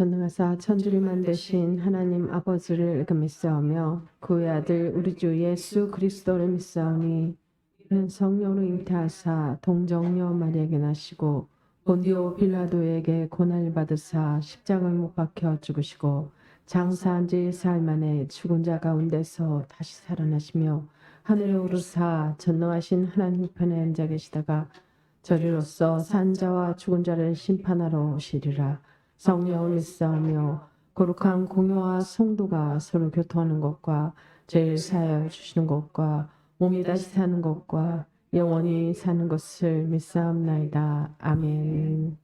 전능하사 천주를 만드신 하나님 아버지를 믿사오며 그의 아들 우리 주 예수 그리스도를 믿사오니 이는 성령으로 잉태하사 동정녀 마리아에게 나시고 본디오 빌라도에게 고난을 받으사 십자가에 못 박혀 죽으시고 장사한 지 사흘 만에 죽은 자 가운데서 다시 살아나시며 하늘에 오르사 전능하신 하나님 편에 앉아 계시다가 저리로서 산 자와 죽은 자를 심판하러 오시리라. 성령을 믿사오며 거룩한 공효와 성도가 서로 교통하는 것과 죄를 사하여 주시는 것과 몸이 다시 사는 것과 영원히 사는 것을 믿사옵나이다. 아멘.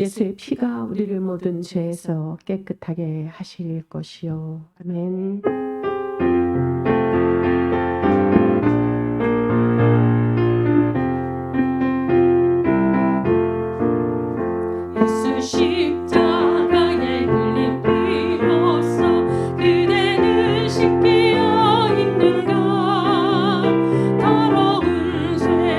예수의 피가 우리를 모든 죄에서 깨끗하게 하실 것이요. 아멘. 쉽게 있는가 더러운 죄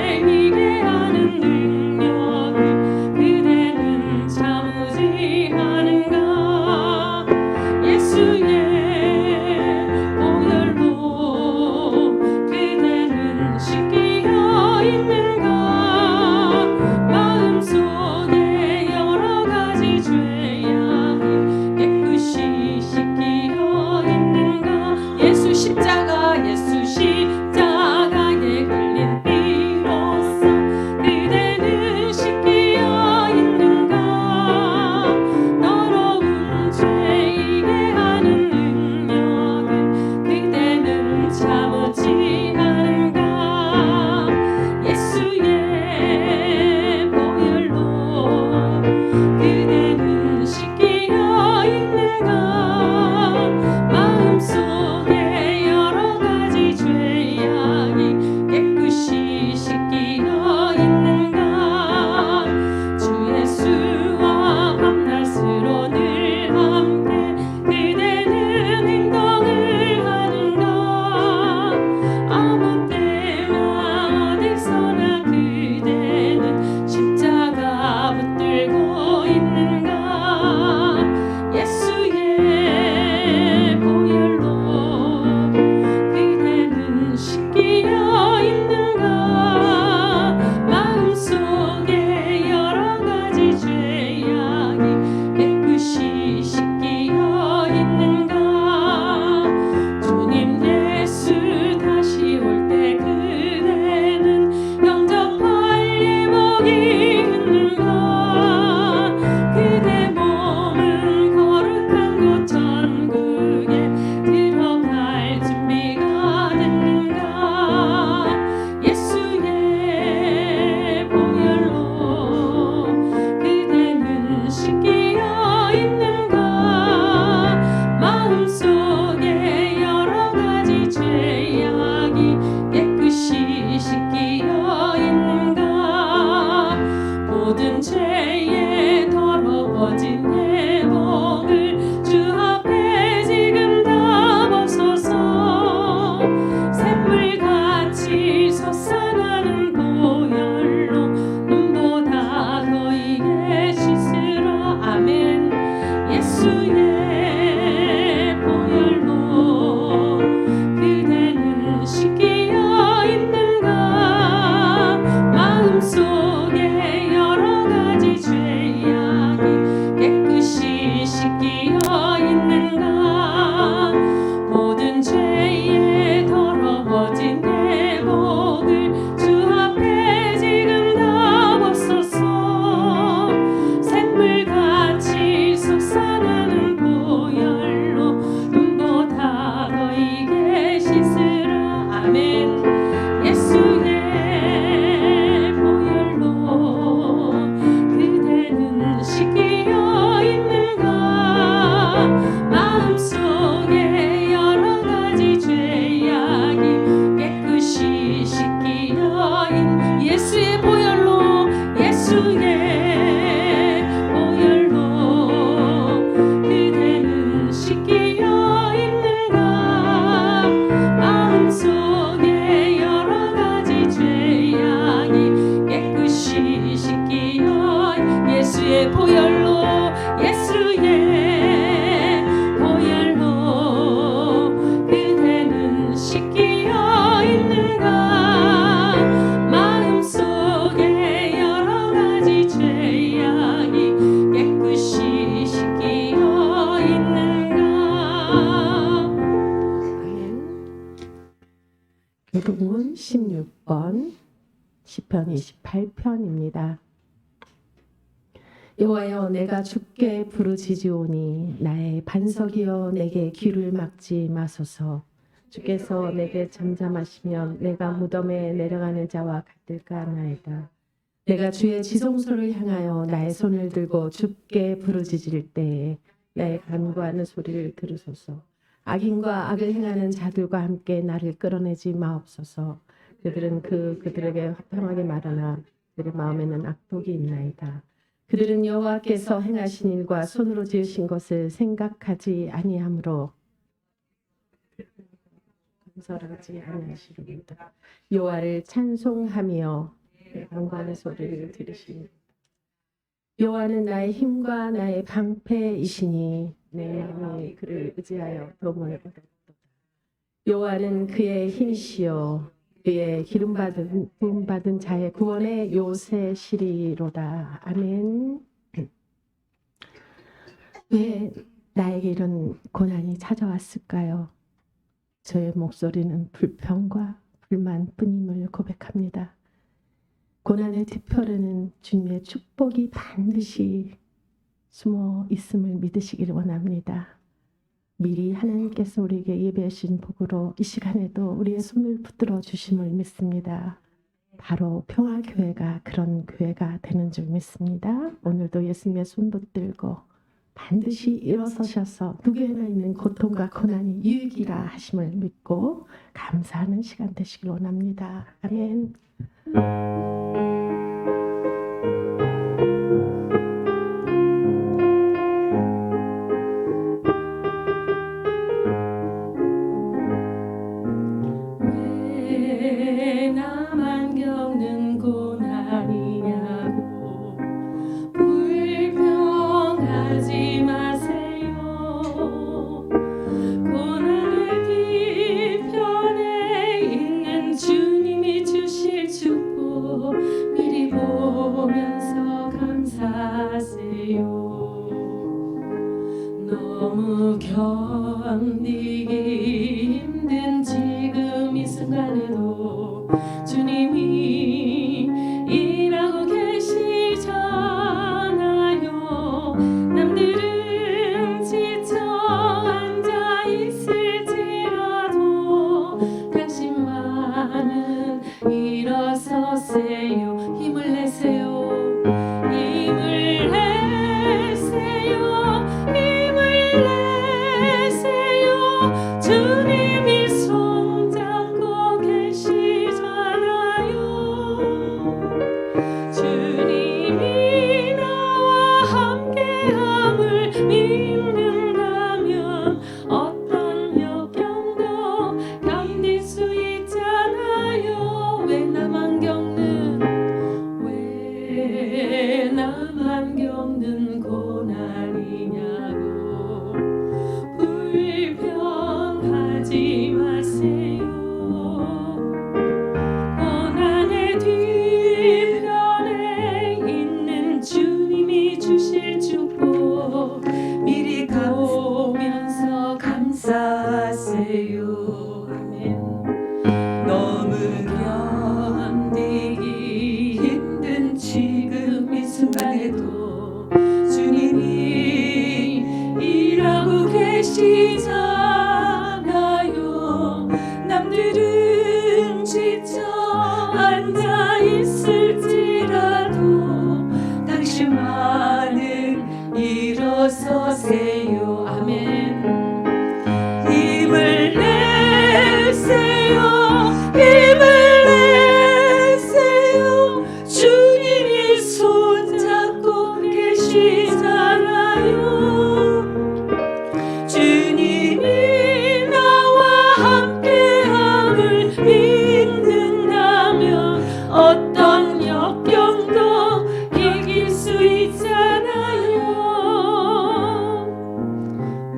16번 시편 28편입니다. 여호와여, 내가 주께 부르짖으오니 나의 반석이여 내게 귀를 막지 마소서. 주께서 내게 잠잠하시면 내가 무덤에 내려가는 자와 같을까 하나이다. 내가 주의 지성소를 향하여 나의 손을 들고 주께 부르짖을 때에 나의 간구하는 소리를 들으소서. 악인과 악을 행하는 자들과 함께 나를 끌어내지 마옵소서. 그들은 그들에게 화평하게 말하나 그들의 마음에는 악독이 있나이다. 그들은 여호와께서 행하신 일과 손으로 지으신 것을 생각하지 아니하므로 건설하지 아니하시리로다. 여호와를 찬송하며 간구하는 소리를 들으시니 여호와는 나의 힘과 나의 방패이시니 내 마음이 그를 의지하여 도움을 얻었도다. 여호와는 그의 힘이시요 그의 부음받은 자의 구원의 요새시리로다. 아멘. 왜 나에게 이런 고난이 찾아왔을까요? 저의 목소리는 불평과 불만뿐임을 고백합니다. 고난의 뒤편에는 주님의 축복이 반드시 숨어 있음을 믿으시기를 원합니다. 미리 하나님께서 우리에게 예배하신 복으로 이 시간에도 우리의 손을 붙들어 주심을 믿습니다. 바로 평화교회가 그런 교회가 되는 줄 믿습니다. 오늘도 예수님의 손 붙들고 반드시 일어서셔서 누구에나 있는 고통과 고난이 유익이라 하심을 믿고 감사하는 시간 되시길 원합니다. 아멘. 왜 나만 겪는 고난이냐고 불평하지 마세요. 고난의 뒤편에 있는 주님이 주실 축복 미리 보면서 감사하세요. 너무 견디기 힘든 지금 이 순간에도 주님이 일하고 계시잖아요. 남들은 지쳐 앉아 있을지라도 당신만은 일어서세요. 힘을 내세요. 힘을 내세요. 힘을 내세요. 주님이 손잡고 계시잖아요. 주님이 나와 함께함을 믿는다면 어떤 역경도 견딜 수 있잖아요. 왜 나만 겪는 고난이냐고 불평하지 마세요. 고난의 뒤편에 있는 주님이 주실 축복 미리 보면서 감사하세요. 아멘. 너무 견디기 힘든 지금 이 순간에도 주님이 일하고 계시잖아요. 남들은 지쳐 앉아 있을지라도 당신만은 일어서세요. 아멘. 힘을 내세요. 힘을 내세요. 주님이 손잡고 계시잖아요. 주님이 나와 함께함을 믿는다면 어떤 역경도 이길 수 있잖아요.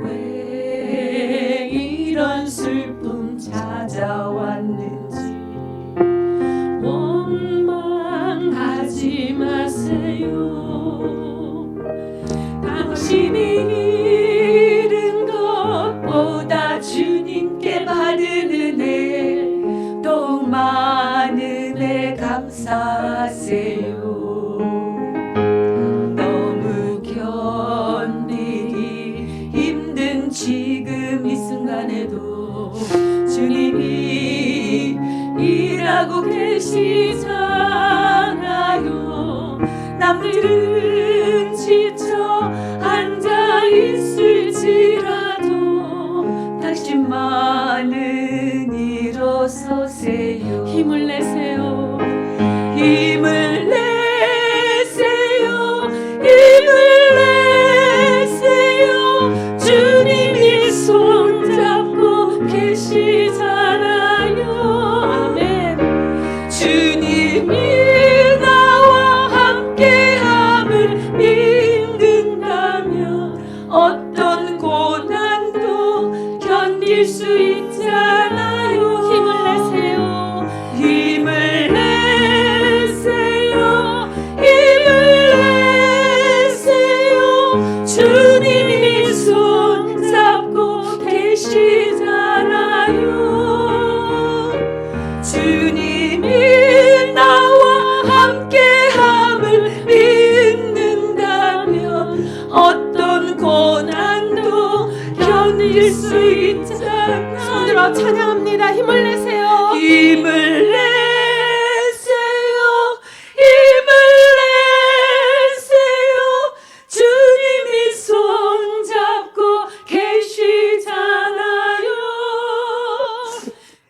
왜 이런 슬픔 찾아왔는지 원망하지 마세요. 당신이 잃은 것보다 주님께 받은 은혜 또 많 잡고 계시잖아요. 남들은 지쳐 앉아 있을지라도 당신만은 일어서세요. 힘을 내세요. 힘을 내세요. 힘을 내세요. 주님이 손잡고 계시잖아요. 아멘. 주님이 나와 함께함을 믿는다면 어떤 고난도 견딜 수 있잖아요. 힘을 내세요. 힘을 내세요. 힘을 내세요. 주님이 손잡고 계시잖아요. 주님이 나와 함께함을 믿는다면 어떤 고난도 견딜 수 있잖아요. 손들어 찬양합니다. 힘을 내세요. 힘을 내세요. 힘을 내세요. 주님이 손잡고 계시잖아요.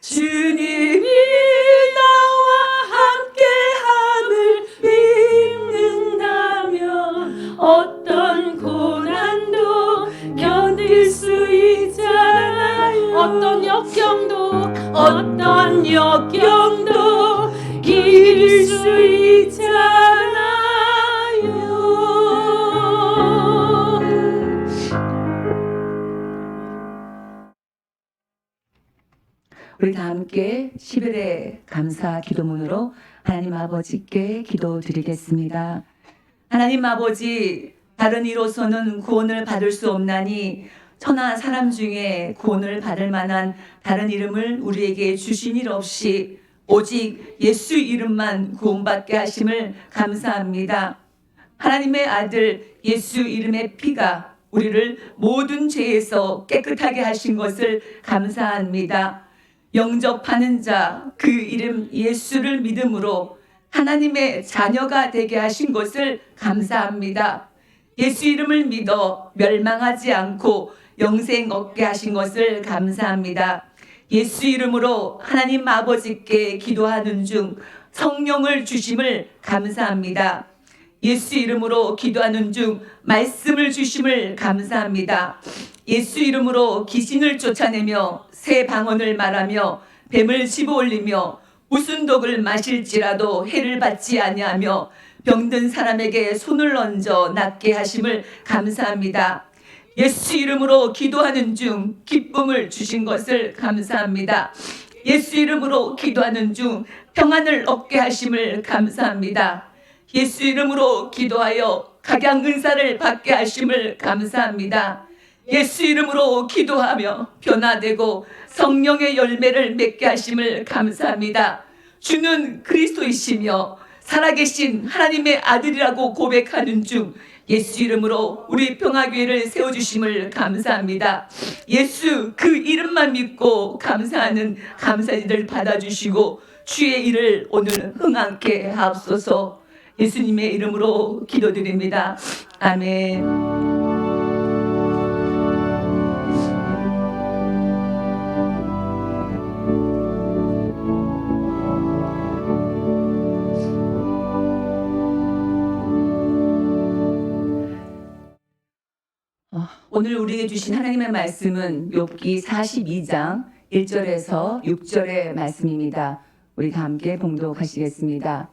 주님이 나와 함께함을 믿는다면 어떤 고난도 견딜 수 있잖아요. 어떤 역경도 이길 수 있잖아요. 우리 다 함께 11회 감사 기도문으로 하나님 아버지께 기도드리겠습니다. 하나님 아버지, 다른 이로서는 구원을 받을 수 없나니 천하 사람 중에 구원을 받을 만한 다른 이름을 우리에게 주신 일 없이 오직 예수 이름만 구원받게 하심을 감사합니다. 하나님의 아들 예수 이름의 피가 우리를 모든 죄에서 깨끗하게 하신 것을 감사합니다. 영접하는 자 그 이름 예수를 믿음으로 하나님의 자녀가 되게 하신 것을 감사합니다. 예수 이름을 믿어 멸망하지 않고 영생 얻게 하신 것을 감사합니다. 예수 이름으로 하나님 아버지께 기도하는 중 성령을 주심을 감사합니다. 예수 이름으로 기도하는 중 말씀을 주심을 감사합니다. 예수 이름으로 귀신을 쫓아내며 새 방언을 말하며 뱀을 집어올리며 무슨 독을 마실지라도 해를 받지 아니하며 병든 사람에게 손을 얹어 낫게 하심을 감사합니다. 예수 이름으로 기도하는 중 기쁨을 주신 것을 감사합니다. 예수 이름으로 기도하는 중 평안을 얻게 하심을 감사합니다. 예수 이름으로 기도하여 각양 은사를 받게 하심을 감사합니다. 예수 이름으로 기도하며 변화되고 성령의 열매를 맺게 하심을 감사합니다. 주는 그리스도이시며 살아계신 하나님의 아들이라고 고백하는 중 예수 이름으로 우리 평화교회를 세워주심을 감사합니다. 예수 그 이름만 믿고 감사하는 감사지들 받아주시고 주의 일을 오늘 흥하게 하옵소서. 예수님의 이름으로 기도드립니다. 아멘. 오늘 우리에게 주신 하나님의 말씀은 욥기 42장 1절에서 6절의 말씀입니다. 우리 다 함께 봉독하시겠습니다.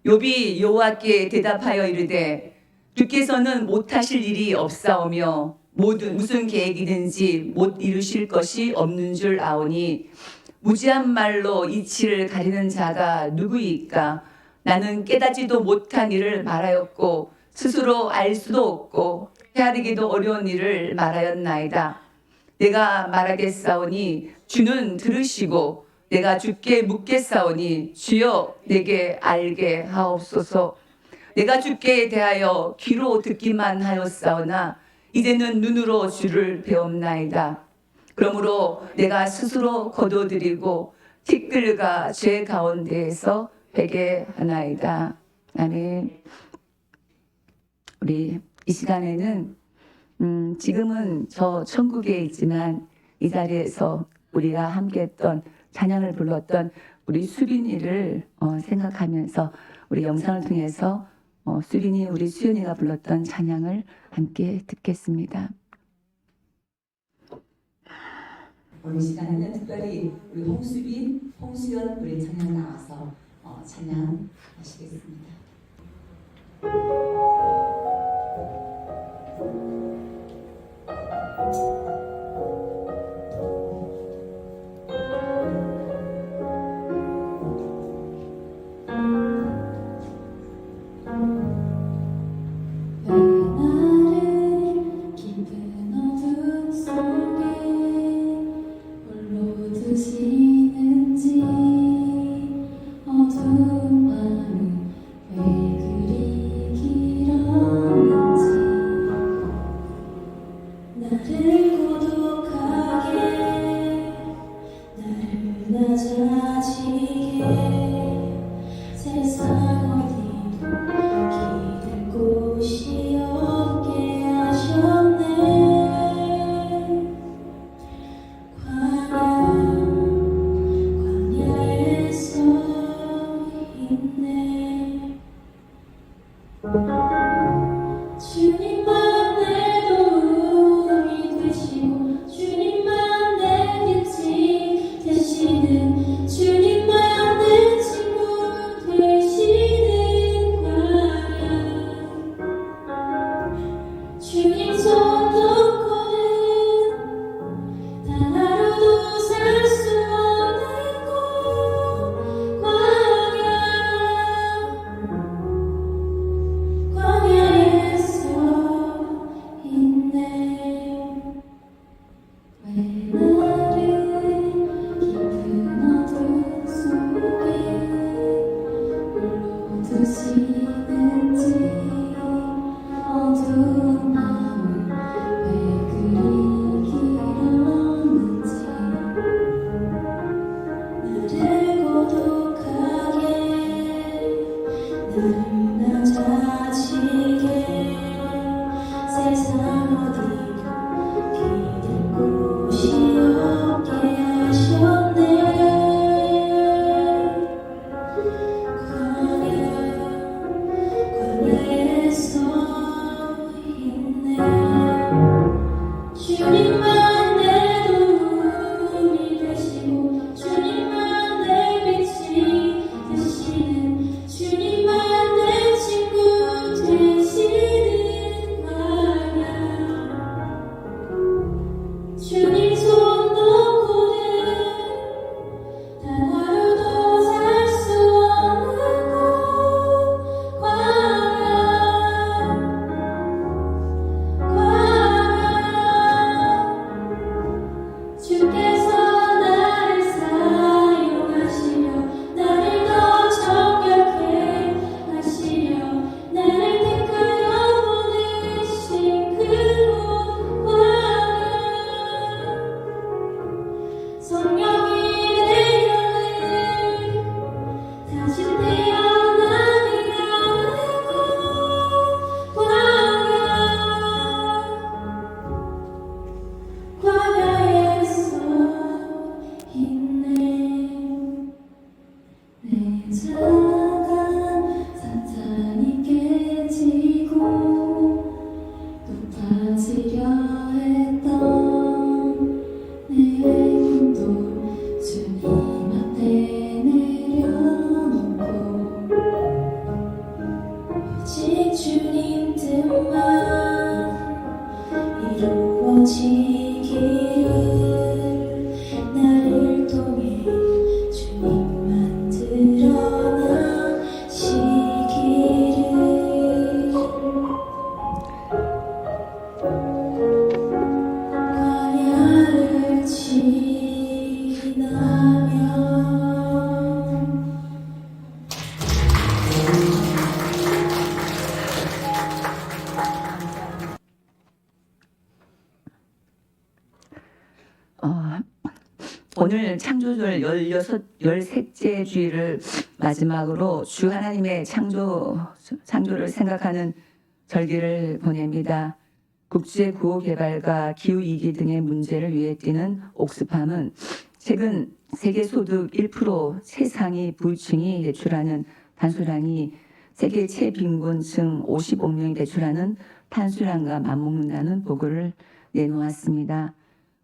욥이 여호와께 대답하여 이르되 주께서는 못하실 일이 없사오며 무슨 계획이든지 못 이루실 것이 없는 줄 아오니 무지한 말로 이치를 가리는 자가 누구이까? 나는 깨닫지도 못한 일을 말하였고 스스로 알 수도 없고 헤아리기도 어려운 일을 말하였나이다. 내가 말하겠사오니 주는 들으시고 내가 주께 묻겠사오니 주여 내게 알게 하옵소서. 내가 주께 대하여 귀로 듣기만 하였사오나 이제는 눈으로 주를 배옵나이다. 그러므로 내가 스스로 거둬들이고 티끌과 죄 가운데에서 회개하나이다. 아멘. 우리 이 시간에는 지금은 저 천국에 있지만 이 자리에서 우리가 함께했던 찬양을 불렀던 우리 수빈이를 생각하면서 우리 영상을 통해서 수빈이 우리 수연이가 불렀던 찬양을 함께 듣겠습니다. 오늘 시간에는 특별히 우리 홍수빈, 홍수연 우리 찬양 나와서 찬양하시겠습니다. 나를 깊은 어둠 속에 홀로 두시는지 어두운 밤은 왜 그리 길었는지 나를 고독하게 나를 낮아지게 세상 어디도 기댈 곳이 없게 하셨네. 광야에 서 있네. 주님만 내 도움이 되시고 주님만 내 빛이 되시는 주님만 내 친구 되시는 광야 주님 손 놓고는 단 하루도 살 수 없는 곳 광야에서 있네. 왜 나를 깊은 어둠 속에 홀로 두시는지 어두운 마음은 왜 그리 길었는지 나를 고독하게 나를 낮아지게 세상 어디도 기댈 곳이 없게 하셨네. 광야에서 있네. 주님만 내 도움이 되시고 주님만 내 빛이 되시는 주님만 내 친구 되시는 광야 주님 손 놓고는 단 하루도 살 수 없는 곳 광야 주께서 나를 사용하시려 나를 더 정결케 하시려 나를 택하여 보내신 그곳 광야 성령이 내 영을 다시 태어나게 하는 곳 광야에서 있네. 내 자가 사탄이 깨지고 높아지려 했던 내 꿈도 주님 앞에 내려놓고 오직 주님 뜻만 이루어지기를 나를 통해 주님만 드러나시기를 광야를 지나면 오늘 창조절 13째 주일을 마지막으로 주 하나님의 창조를 생각하는 절기를 보냅니다. 국제 구호 개발과 기후 위기 등의 문제를 위해 뛰는 옥스팜은 최근 세계 소득 1% 최상위 부유층이 대출하는 탄소량이 세계 최빈곤층 55명이 대출하는 탄소량과 맞먹는다는 보고를 내놓았습니다.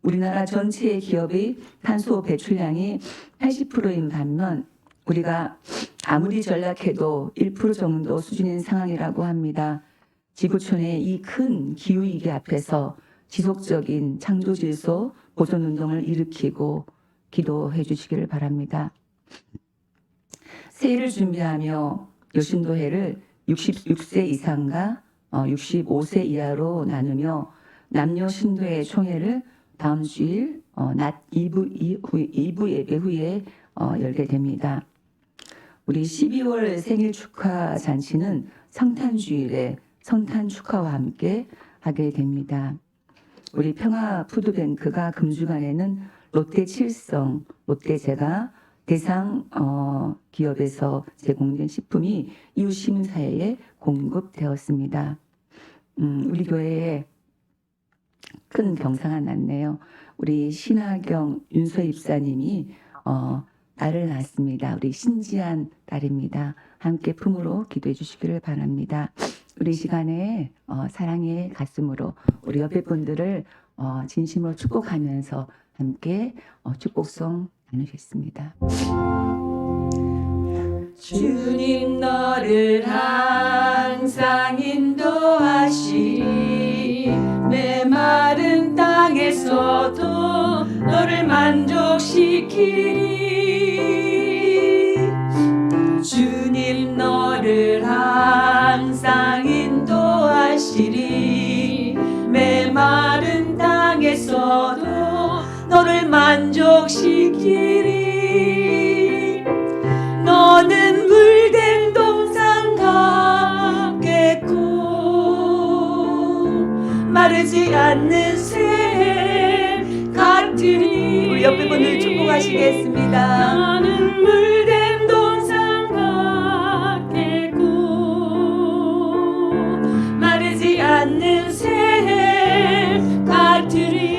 우리나라 전체의 기업의 탄소 배출량이 80%인 반면 우리가 아무리 전락해도 1% 정도 수준인 상황이라고 합니다. 지구촌의 이 큰 기후위기 앞에서 지속적인 창조질서 보존운동을 일으키고 기도해 주시기를 바랍니다. 새해를 준비하며 여신도해를 66세 이상과 65세 이하로 나누며 남녀 신도회 총회를 다음 주일 낮 2부 예배 후에 열게 됩니다. 우리 12월 생일 축하 잔치는 성탄주일에 성탄 축하와 함께 하게 됩니다. 우리 평화푸드뱅크가 금주간에는 롯데 칠성, 롯데제가 대상 기업에서 제공된 식품이 이웃 시민사회에 공급되었습니다. 우리 교회에 큰 경사가 났네요. 우리 신하경 윤서 입사님이 딸을 낳았습니다. 우리 신지한 딸입니다. 함께 품으로 기도해 주시기를 바랍니다. 우리 시간에 사랑의 가슴으로 우리 옆에 분들을 진심으로 축복하면서 함께 축복송 나누겠습니다. 주님 너를 항상 인도하시리 메마른 땅에서도 너를 만족시키리 주님 너를 항상 인도하시리 메마른 땅에서도 너를 만족시키리 너는 물된 동산 같겠고 마르지 않는 샘 같으리 우리 옆에 분들 축복하시겠습니다. 나는 물된 동산 같겠고 마르지 않는 샘 같으리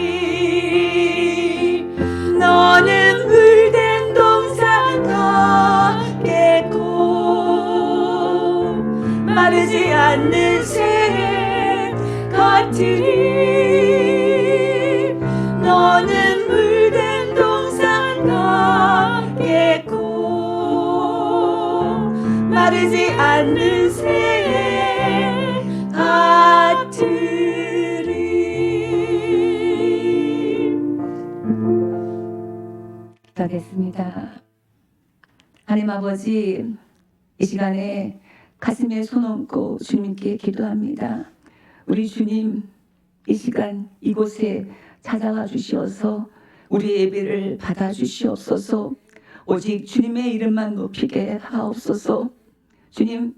너는 물된 동산 같겠고 마르지 않는 샘 같으리 너는 물된 동산 같겠고 마르지 않는 샘 같으리 기도하겠습니다. 하나님 아버지 이 시간에 가슴에 손 얹고 주님께 기도합니다. 우리 주님 이 시간 이곳에 찾아와 주시어서 우리 예배를 받아 주시옵소서. 오직 주님의 이름만 높이게 하옵소서. 주님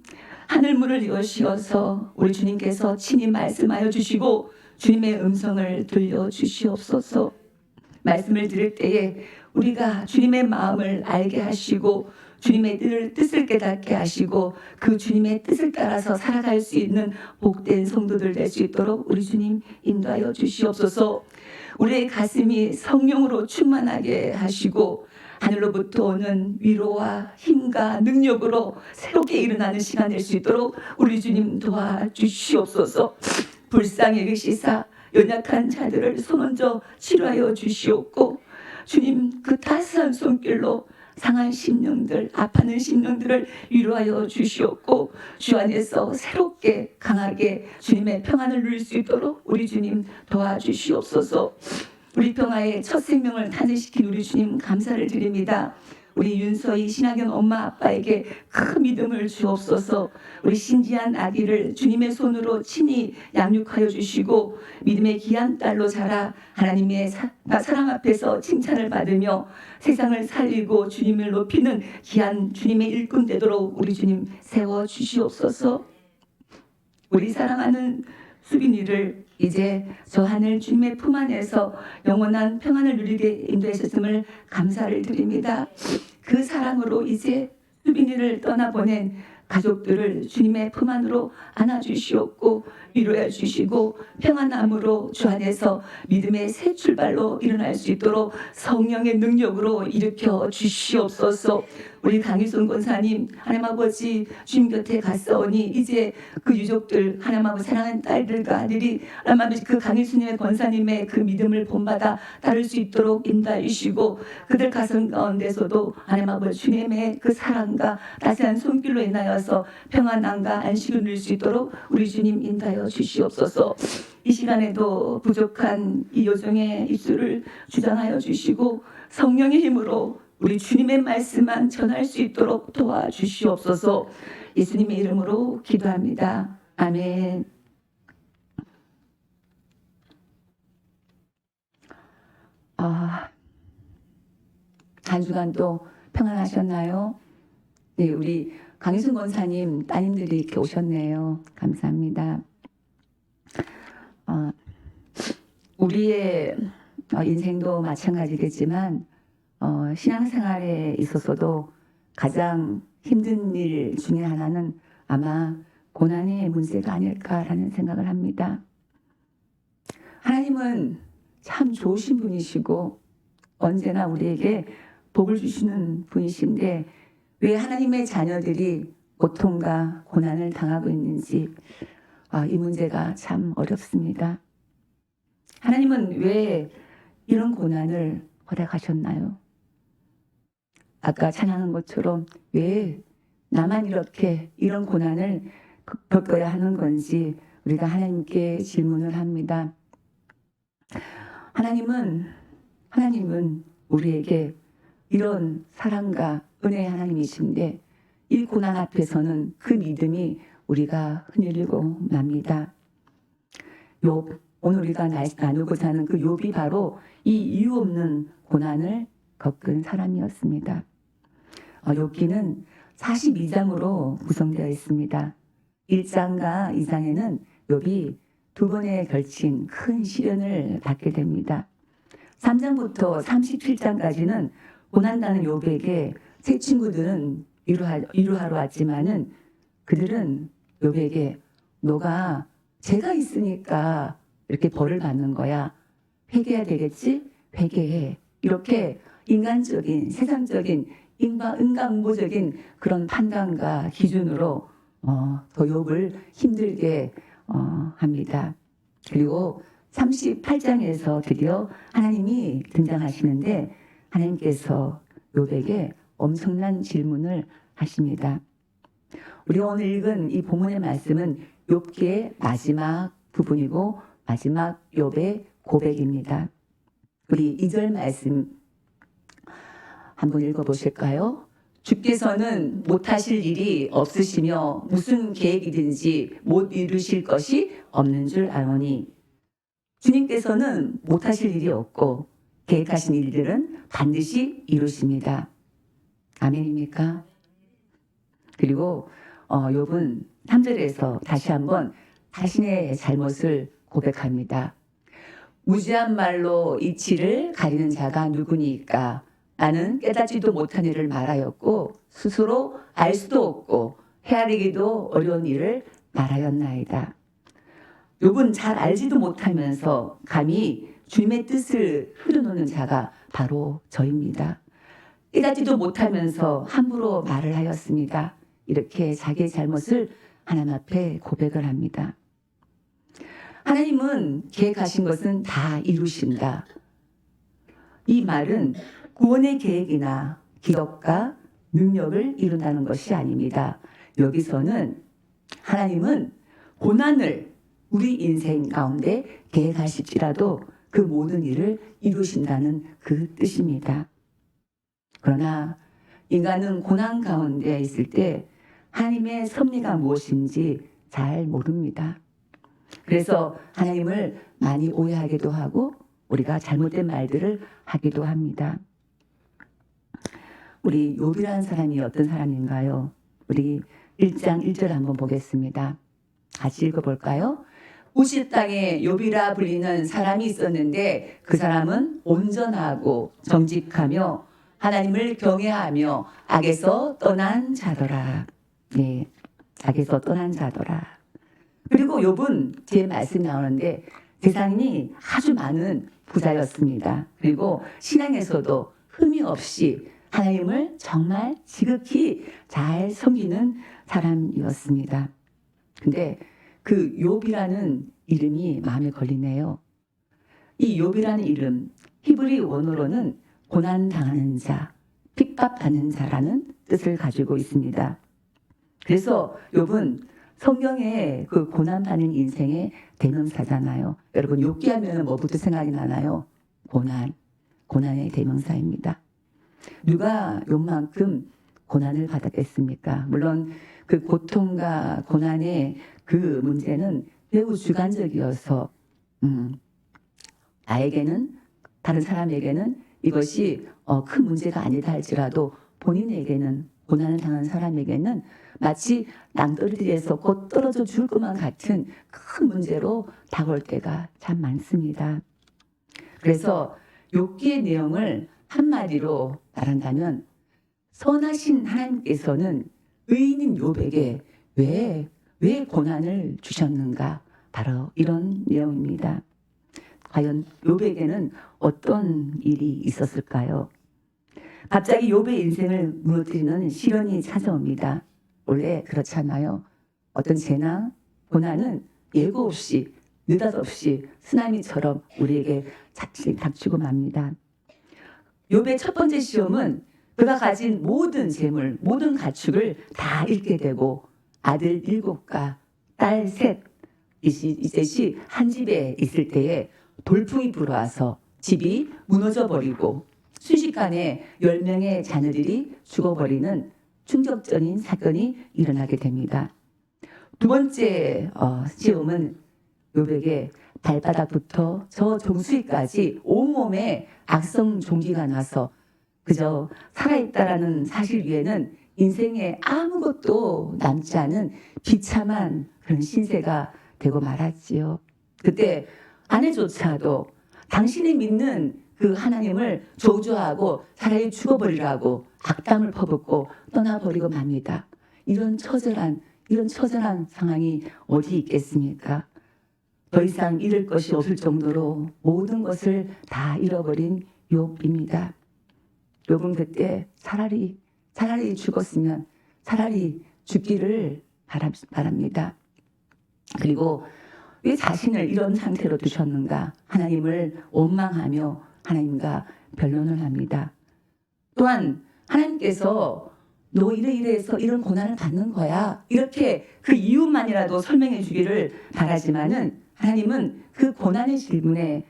하늘문을 여시어서 우리 주님께서 친히 말씀하여 주시고 주님의 음성을 들려 주시옵소서. 말씀을 들을 때에 우리가 주님의 마음을 알게 하시고 주님의 뜻을 깨닫게 하시고 그 주님의 뜻을 따라서 살아갈 수 있는 복된 성도들 될 수 있도록 우리 주님 인도하여 주시옵소서. 우리의 가슴이 성령으로 충만하게 하시고 하늘로부터 오는 위로와 힘과 능력으로 새롭게 일어나는 시간 될 수 있도록 우리 주님 도와주시옵소서. 불쌍히 여기시사 연약한 자들을 손얹어 치료하여 주시옵고 주님 그 따스한 손길로 상한 심령들, 아파하는 심령들을 위로하여 주시옵고 주 안에서 새롭게 강하게 주님의 평안을 누릴 수 있도록 우리 주님 도와주시옵소서. 우리 평화의 첫 생명을 탄생시킨 우리 주님 감사를 드립니다. 우리 윤서희 신하경 엄마 아빠에게 큰 믿음을 주옵소서. 우리 신지한 아기를 주님의 손으로 친히 양육하여 주시고 믿음의 귀한 딸로 자라 하나님의 사랑 앞에서 칭찬을 받으며 세상을 살리고 주님을 높이는 귀한 주님의 일꾼 되도록 우리 주님 세워 주시옵소서. 우리 사랑하는 수빈이를 이제 저 하늘 주님의 품 안에서 영원한 평안을 누리게 인도하셨음을 감사를 드립니다. 그 사랑으로 이제 수빈이를 떠나보낸 가족들을 주님의 품 안으로 안아주시옵고 위로해 주시고 평안함으로 주 안에서 믿음의 새 출발로 일어날 수 있도록 성령의 능력으로 일으켜 주시옵소서. 우리 강희순 권사님 하나님 아버지 주님 곁에 갔사오니 이제 그 유족들 하나님 아버지 사랑하는 딸들과 아들이 하나님 아버지 그 강희순님의 권사님의 그 믿음을 본받아 따를 수 있도록 인도해 주시고 그들 가슴 가운데서도 하나님 아버지 주님의 그 사랑과 따스한 손길로 인하여서 평안함과 안식을 누릴 수 있도록 우리 주님 인도하여 주시옵소서. 이 시간에도 부족한 이 요정의 입술을 주장하여 주시고 성령의 힘으로 우리 주님의 말씀만 전할 수 있도록 도와주시옵소서. 예수님의 이름으로 기도합니다. 아멘. 한 주간도 평안하셨나요? 네, 우리 강희순 권사님 따님들이 이렇게 오셨네요. 감사합니다. 우리의 인생도 마찬가지겠지만 신앙생활에 있어서도 가장 힘든 일 중에 하나는 아마 고난의 문제가 아닐까라는 생각을 합니다. 하나님은 참 좋으신 분이시고 언제나 우리에게 복을 주시는 분이신데 왜 하나님의 자녀들이 고통과 고난을 당하고 있는지 이 문제가 참 어렵습니다. 하나님은 왜 이런 고난을 허락하셨나요? 아까 찬양한 것처럼 왜 나만 이렇게 이런 고난을 겪어야 하는 건지 우리가 하나님께 질문을 합니다. 하나님은 우리에게 이런 사랑과 은혜의 하나님이신데 이 고난 앞에서는 그 믿음이 우리가 흔들리고 맙니다. 욥, 오늘 우리가 나누고자 하는 그 욥이 바로 이 이유 없는 고난을 겪은 사람이었습니다. 욥기는 42장으로 구성되어 있습니다. 1장과 2장에는 욥이 두 번에 걸친 큰 시련을 받게 됩니다. 3장부터 37장까지는 고난당하는 욥에게 세 친구들은 위로하러 왔지만은 그들은 욥에게 너가 죄가 있으니까 이렇게 벌을 받는 거야. 회개해야 되겠지? 회개해. 이렇게 인간적인 세상적인 인간응보적인 그런 판단과 기준으로 더 욥을 힘들게 합니다. 그리고 38장에서 드디어 하나님이 등장하시는데 하나님께서 욥에게 엄청난 질문을 하십니다. 우리가 오늘 읽은 이 본문의 말씀은 욥기의 마지막 부분이고 마지막 욥의 고백입니다. 우리 2절 말씀 한번 읽어보실까요? 주께서는 못하실 일이 없으시며 무슨 계획이든지 못 이루실 것이 없는 줄 아노니 주님께서는 못하실 일이 없고 계획하신 일들은 반드시 이루십니다. 아멘입니까? 그리고 욥은 3절에서 다시 한번 자신의 잘못을 고백합니다. 무지한 말로 이치를 가리는 자가 누구니까 나는 깨닫지도 못한 일을 말하였고 스스로 알 수도 없고 헤아리기도 어려운 일을 말하였나이다. 욥은 잘 알지도 못하면서 감히 주님의 뜻을 흐려놓는 자가 바로 저입니다. 깨닫지도 못하면서 함부로 말을 하였습니다. 이렇게 자기의 잘못을 하나님 앞에 고백을 합니다. 하나님은 계획하신 것은 다 이루신다. 이 말은 구원의 계획이나 기적과 능력을 이룬다는 것이 아닙니다. 여기서는 하나님은 고난을 우리 인생 가운데 계획하실지라도 그 모든 일을 이루신다는 그 뜻입니다. 그러나 인간은 고난 가운데 있을 때 하나님의 섭리가 무엇인지 잘 모릅니다. 그래서 하나님을 많이 오해하기도 하고 우리가 잘못된 말들을 하기도 합니다. 우리 욥이라는 사람이 어떤 사람인가요? 우리 1장 1절 한번 보겠습니다. 같이 읽어볼까요? 우시 땅에 욥이라 불리는 사람이 있었는데 그 사람은 온전하고 정직하며 하나님을 경외하며 악에서 떠난 자더라. 네, 악에서 떠난 자더라. 그리고 욥은 뒤에 말씀 나오는데 재산이 아주 많은 부자였습니다. 그리고 신앙에서도 흠이 없이 하나님을 정말 지극히 잘 섬기는 사람이었습니다. 근데 그 욥이라는 이름이 마음에 걸리네요. 이 욥이라는 이름, 히브리 원어로는 고난당하는 자, 핍박받는 자라는 뜻을 가지고 있습니다. 그래서 욥은 성경의 그 고난받는 인생의 대명사잖아요. 여러분 욥기 하면 뭐부터 생각이 나나요? 고난의 대명사입니다. 누가 욥만큼 고난을 받았겠습니까? 물론 그 고통과 고난의 그 문제는 매우 주관적이어서 나에게는 다른 사람에게는 이것이 큰 문제가 아니다 할지라도 본인에게는 고난을 당한 사람에게는 마치 낭떠러지에서 곧 떨어져 죽을 것만 같은 큰 문제로 다가올 때가 참 많습니다. 그래서 욥기의 내용을 한마디로 말한다면 선하신 하나님께서는 의인인 욥에게 왜 고난을 주셨는가? 바로 이런 내용입니다. 과연 욥에게는 어떤 일이 있었을까요? 갑자기 욥의 인생을 무너뜨리는 시련이 찾아옵니다. 원래 그렇잖아요. 어떤 재난, 고난은 예고 없이 느닷없이 쓰나미처럼 우리에게 닥치고 맙니다. 욥의 첫 번째 시험은 그가 가진 모든 재물, 모든 가축을 다 잃게 되고 아들 7과 딸 3, 이셋이 한 집에 있을 때에 돌풍이 불어와서 집이 무너져 버리고 순식간에 10명의 자녀들이 죽어버리는 충격적인 사건이 일어나게 됩니다. 두 번째 시험은 욥에게 발바닥부터 저 종수리까지 온몸에 악성 종기가 나서 그저 살아있다라는 사실 위에는 인생에 아무것도 남지 않은 비참한 그런 신세가 되고 말았지요. 그때 아내조차도 당신이 믿는 그 하나님을 저주하고 차라리 죽어버리라고 악담을 퍼붓고 떠나버리고 맙니다. 이런 처절한 상황이 어디 있겠습니까? 더 이상 잃을 것이 없을 정도로 모든 것을 다 잃어버린 욥입니다. 욥은 그때 차라리 죽었으면 차라리 죽기를 바랍니다. 그리고 왜 자신을 이런 상태로 두셨는가? 하나님을 원망하며 하나님과 변론을 합니다. 또한 하나님께서 너 이래서 이런 고난을 받는 거야. 이렇게 그 이유만이라도 설명해 주기를 바라지만은 하나님은 그 고난의 질문에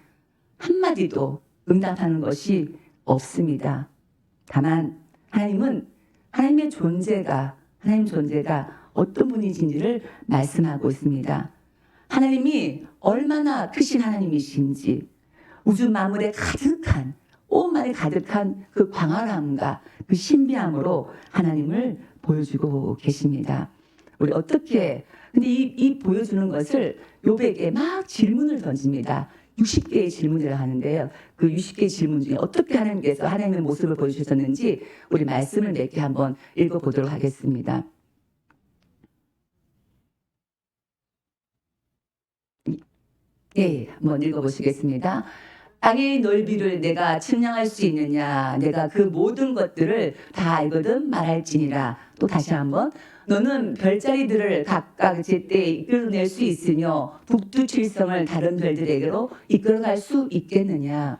한마디도 응답하는 것이 없습니다. 다만 하나님의 존재가 어떤 분이신지를 말씀하고 있습니다. 하나님이 얼마나 크신 하나님이신지 우주 만물에 가득한 온만에 가득한 그 광활함과 그 신비함으로 하나님을 보여주고 계십니다. 우리 어떻게 근데 이 보여주는 것을 욥에게 막 질문을 던집니다. 60개의 질문을 하는데요. 그 60개의 질문 중에 어떻게 하나님께서 하나님의 모습을 보여주셨는지 우리 말씀을 몇 개 한번 읽어보도록 하겠습니다. 예, 한번 읽어보시겠습니다. 땅의 넓이를 내가 측량할 수 있느냐? 내가 그 모든 것들을 다 알거든 말할지니라. 또 다시 한번 너는 별자리들을 각각 제때에 이끌어낼 수 있으며 북두칠성을 다른 별들에게로 이끌어갈 수 있겠느냐?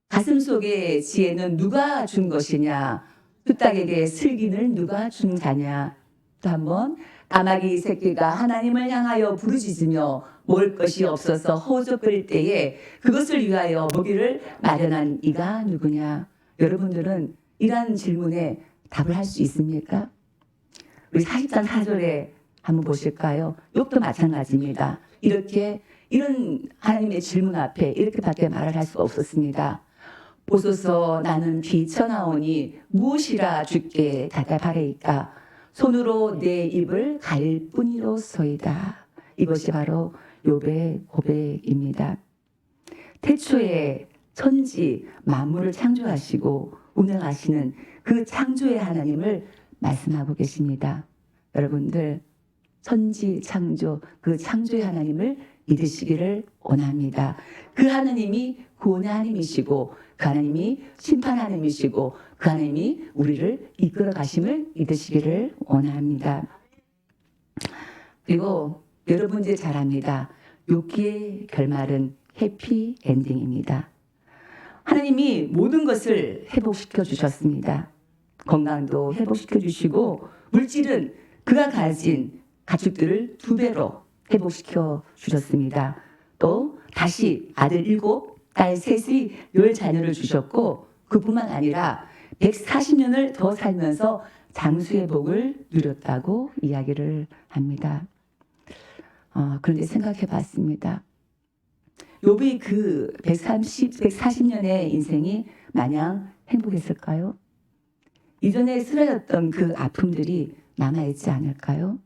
가슴 속의 지혜는 누가 준 것이냐? 뚝딱에게 슬기를 누가 준 자냐? 또 한번 까마귀 새끼가 하나님을 향하여 부르짖으며 먹을 것이 없어서 허우적거릴 때에 그것을 위하여 먹이를 마련한 이가 누구냐? 여러분들은 이러한 질문에 답을 할 수 있습니까? 우리 40장 4절에 한번 보실까요? 욥도 마찬가지입니다. 이런 하나님의 질문 앞에 이렇게밖에 말을 할 수가 없었습니다. 보소서 나는 비쳐나오니 무엇이라 주께 대답하리이까? 손으로 내 입을 가릴 뿐이로소이다. 이것이 바로 욥의 고백입니다. 태초에 천지 만물을 창조하시고 운영하시는 그 창조의 하나님을 말씀하고 계십니다. 여러분들 천지 창조, 그 창조의 하나님을 믿으시기를 원합니다. 그 하나님이 구원의 하나님이시고 그 하나님이 심판 하나님이시고 그 하나님이 우리를 이끌어 가심을 믿으시기를 원합니다. 그리고 여러분 이제 잘 압니다. 욥기의 결말은 해피 엔딩입니다. 하나님이 모든 것을 회복시켜 주셨습니다. 건강도 회복시켜 주시고 물질은 그가 가진 가축들을 2배로 회복시켜 주셨습니다. 또 다시 아들 7, 딸 3이 10자녀를 주셨고 그뿐만 아니라 140년을 더 살면서 장수의 복을 누렸다고 이야기를 합니다. 그런데 생각해 봤습니다. 욥의 그 140년의 인생이 마냥 행복했을까요? 이전에 쓰러졌던 그 아픔들이 남아있지 않을까요?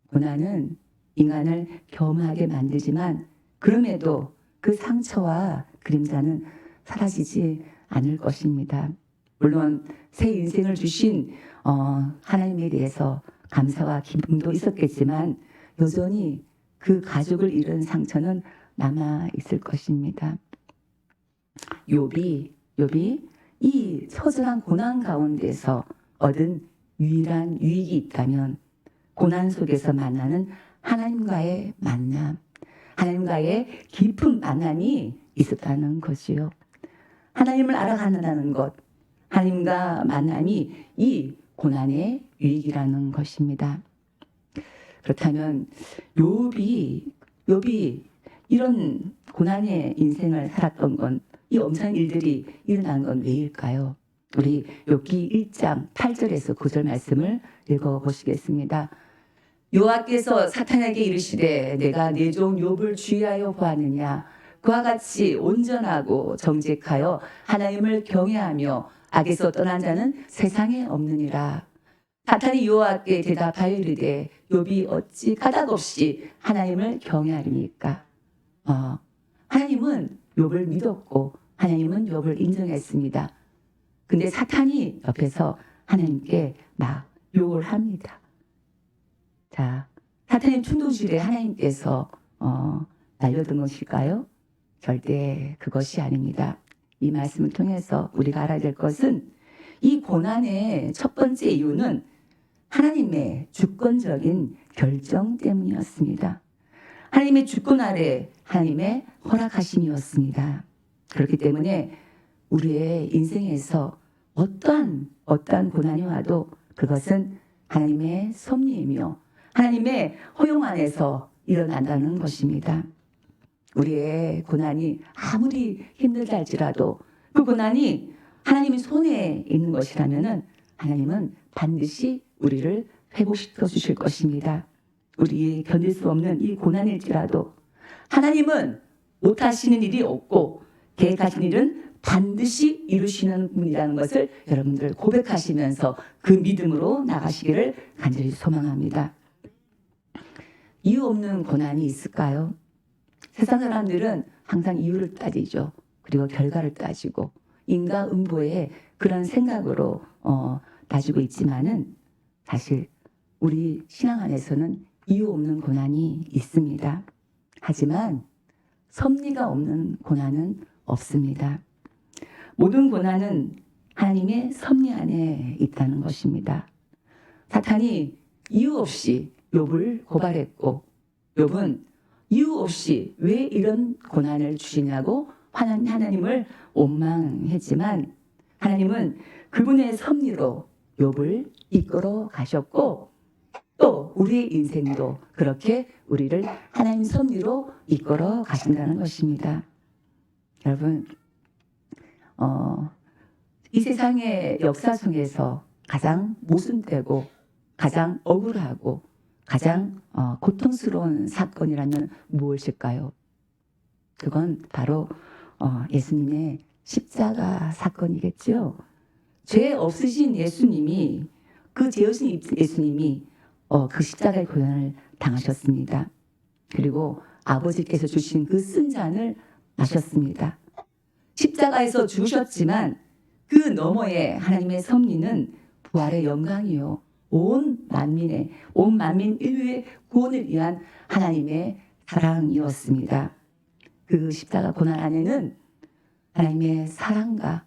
고난은 인간을 겸하게 만들지만 그럼에도 그 상처와 그림자는 사라지지 않을 것입니다. 물론 새 인생을 주신 하나님에 대해서 감사와 기쁨도 있었겠지만 여전히 그 가족을 잃은 상처는 남아 있을 것입니다. 욥이 이 처절한 고난 가운데서 얻은 유일한 유익이 있다면 고난 속에서 만나는 하나님과의 만남, 하나님과의 깊은 만남이 있었다는 것이요. 하나님을 알아간다는 것, 하나님과 만남이 이 고난의 유익이라는 것입니다. 그렇다면 욥이 이런 고난의 인생을 살았던 건, 이 엄청난 일들이 일어난 건 왜일까요? 우리 욥기 1장 8절에서 9절 말씀을 읽어보시겠습니다. 여호와께서 사탄에게 이르시되 내가 내 종 욥을 주의하여 보았느냐. 그와 같이 온전하고 정직하여 하나님을 경외하며 악에서 떠난 자는 세상에 없느니라. 사탄이 여호와께 대답하여 이르되 욥이 어찌 까닭없이 하나님을 경외하리니까. 하나님은 욥을 믿었고 하나님은 욥을 인정했습니다. 근데 사탄이 옆에서 하나님께 막 욕을 합니다. 자, 사탄의 충동질에 하나님께서 날려든 것일까요? 절대 그것이 아닙니다. 이 말씀을 통해서 우리가 알아야 될 것은 이 고난의 첫 번째 이유는 하나님의 주권적인 결정 때문이었습니다. 하나님의 주권 아래 하나님의 허락하심이었습니다. 그렇기 때문에 우리의 인생에서 어떠한 고난이 와도 그것은 하나님의 섭리이며 하나님의 허용 안에서 일어난다는 것입니다. 우리의 고난이 아무리 힘들다 할지라도 그 고난이 하나님의 손에 있는 것이라면 하나님은 반드시 우리를 회복시켜 주실 것입니다. 우리 견딜 수 없는 이 고난일지라도 하나님은 못하시는 일이 없고 계획하신 일은 반드시 이루시는 분이라는 것을 여러분들 고백하시면서 그 믿음으로 나가시기를 간절히 소망합니다. 이유 없는 고난이 있을까요? 세상 사람들은 항상 이유를 따지죠. 그리고 결과를 따지고 인과응보의 그런 생각으로 따지고 있지만은 사실 우리 신앙 안에서는 이유 없는 고난이 있습니다. 하지만 섭리가 없는 고난은 없습니다. 모든 고난은 하나님의 섭리 안에 있다는 것입니다. 사탄이 이유 없이 욥을 고발했고 욥은 이유 없이 왜 이런 고난을 주시냐고 하나님을 원망했지만 하나님은 그분의 섭리로 욥을 이끌어 가셨고 또 우리의 인생도 그렇게 우리를 하나님 섭리로 이끌어 가신다는 것입니다. 여러분, 이 세상의 역사 속에서 가장 모순되고 가장 억울하고 가장 고통스러운 사건이라면 무엇일까요? 그건 바로 예수님의 십자가 사건이겠죠. 죄 없으신 예수님이 그 죄 없으신 예수님이 그 십자가의 고난을 당하셨습니다. 그리고 아버지께서 주신 그 쓴 잔을 마셨습니다. 십자가에서 죽으셨지만 그 너머에 하나님의 섭리는 부활의 영광이요, 온 만민 인류의 구원을 위한 하나님의 사랑이었습니다. 그 십자가 고난 안에는 하나님의 사랑과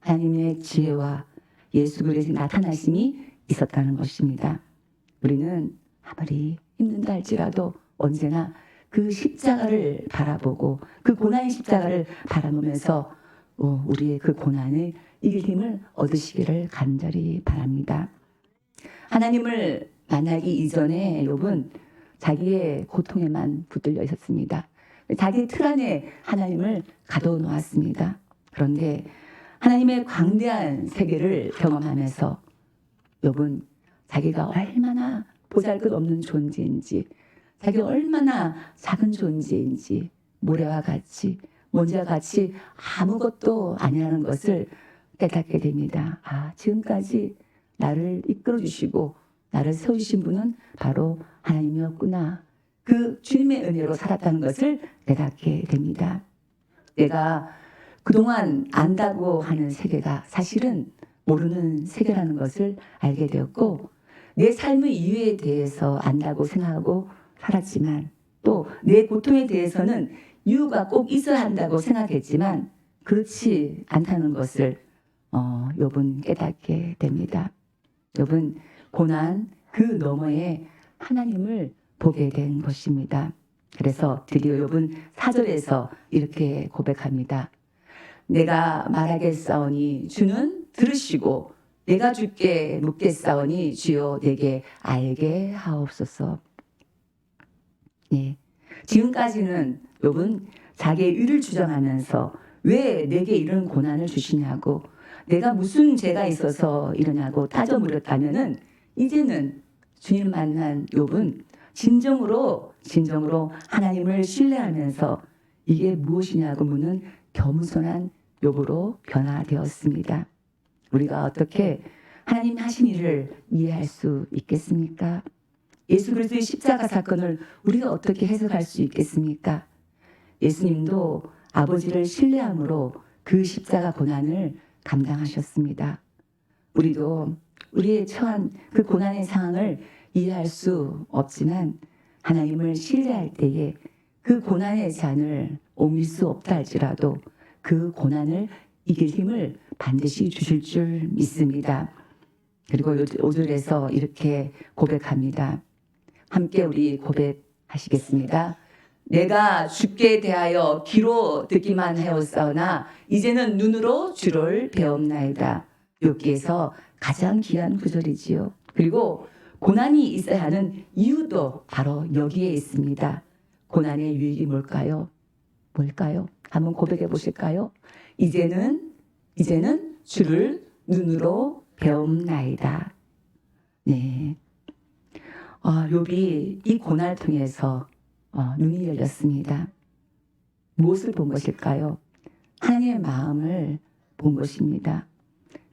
하나님의 지혜와 예수 그리스도의 나타나심이 있었다는 것입니다. 우리는 아무리 힘든다 할지라도 언제나 그 십자가를 바라보고 그 고난의 십자가를 바라보면서 우리의 그 고난을 이길 힘을 얻으시기를 간절히 바랍니다. 하나님을 만나기 이전에 욥은 자기의 고통에만 붙들려 있었습니다. 자기 틀 안에 하나님을 가둬놓았습니다. 그런데 하나님의 광대한 세계를 경험하면서 욥은 자기가 얼마나 보잘것없는 존재인지, 자기가 얼마나 작은 존재인지, 모래와 같이 먼지와 같이 아무것도 아니라는 것을 깨닫게 됩니다. 지금까지 나를 이끌어 주시고 나를 세워주신 분은 바로 하나님이었구나. 그 주님의 은혜로 살았다는 것을 깨닫게 됩니다. 내가 그동안 안다고 하는 세계가 사실은 모르는 세계라는 것을 알게 되었고, 내 삶의 이유에 대해서 안다고 생각하고 살았지만, 또 내 고통에 대해서는 이유가 꼭 있어야 한다고 생각했지만 그렇지 않다는 것을 욥은 깨닫게 됩니다. 욥은 고난 그 너머에 하나님을 보게 된 것입니다. 그래서 드디어 욥은 4절에서 이렇게 고백합니다. 내가 말하겠사오니 주는 들으시고 내가 주께 묻겠사오니 주여 내게 알게 하옵소서. 예. 지금까지는 욥은 자기의 의를 주장하면서 왜 내게 이런 고난을 주시냐고, 내가 무슨 죄가 있어서 이러냐고 따져 물었다면은, 이제는 주님 만난 욥은 진정으로 하나님을 신뢰하면서 이게 무엇이냐고 묻는 겸손한 욥으로 변화되었습니다. 우리가 어떻게 하나님 하신 일을 이해할 수 있겠습니까? 예수 그리스도의 십자가 사건을 우리가 어떻게 해석할 수 있겠습니까? 예수님도 아버지를 신뢰함으로 그 십자가 고난을 감당하셨습니다. 우리도 우리의 처한 그 고난의 상황을 이해할 수 없지만 하나님을 신뢰할 때에 그 고난의 잔을 옮길 수 없다 할지라도 그 고난을 이길 힘을 반드시 주실 줄 믿습니다. 그리고 5절에서 이렇게 고백합니다. 함께 우리 고백하시겠습니다. 내가 주께 대하여 귀로 듣기만 해왔사오나 이제는 눈으로 주를 배움나이다. 욥기에서 가장 귀한 구절이지요. 그리고 고난이 있어야 하는 이유도 바로 여기에 있습니다. 고난의 유익이 뭘까요? 한번 고백해 보실까요? 이제는 주를 눈으로 배움나이다. 네. 욥이 이 고난을 통해서 눈이 열렸습니다. 무엇을 본 것일까요? 하나님의 마음을 본 것입니다.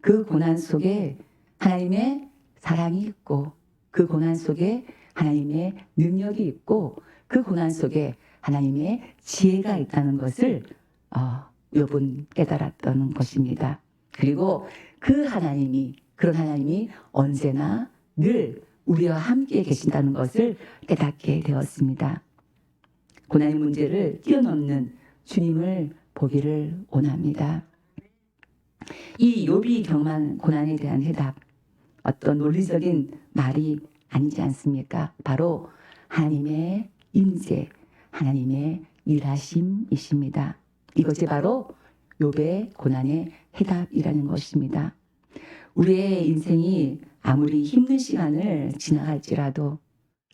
그 고난 속에 하나님의 사랑이 있고, 그 고난 속에 하나님의 능력이 있고, 그 고난 속에 하나님의 지혜가 있다는 것을 욥은 깨달았던 것입니다. 그리고 그런 하나님이 언제나 늘 우리와 함께 계신다는 것을 깨닫게 되었습니다. 고난의 문제를 뛰어넘는 주님을 보기를 원합니다. 이 욥이 경험한 고난에 대한 해답, 어떤 논리적인 말이 아니지 않습니까? 바로 하나님의 임재, 하나님의 일하심이십니다. 이것이 바로 욥의 고난의 해답이라는 것입니다. 우리의 인생이 아무리 힘든 시간을 지나갈지라도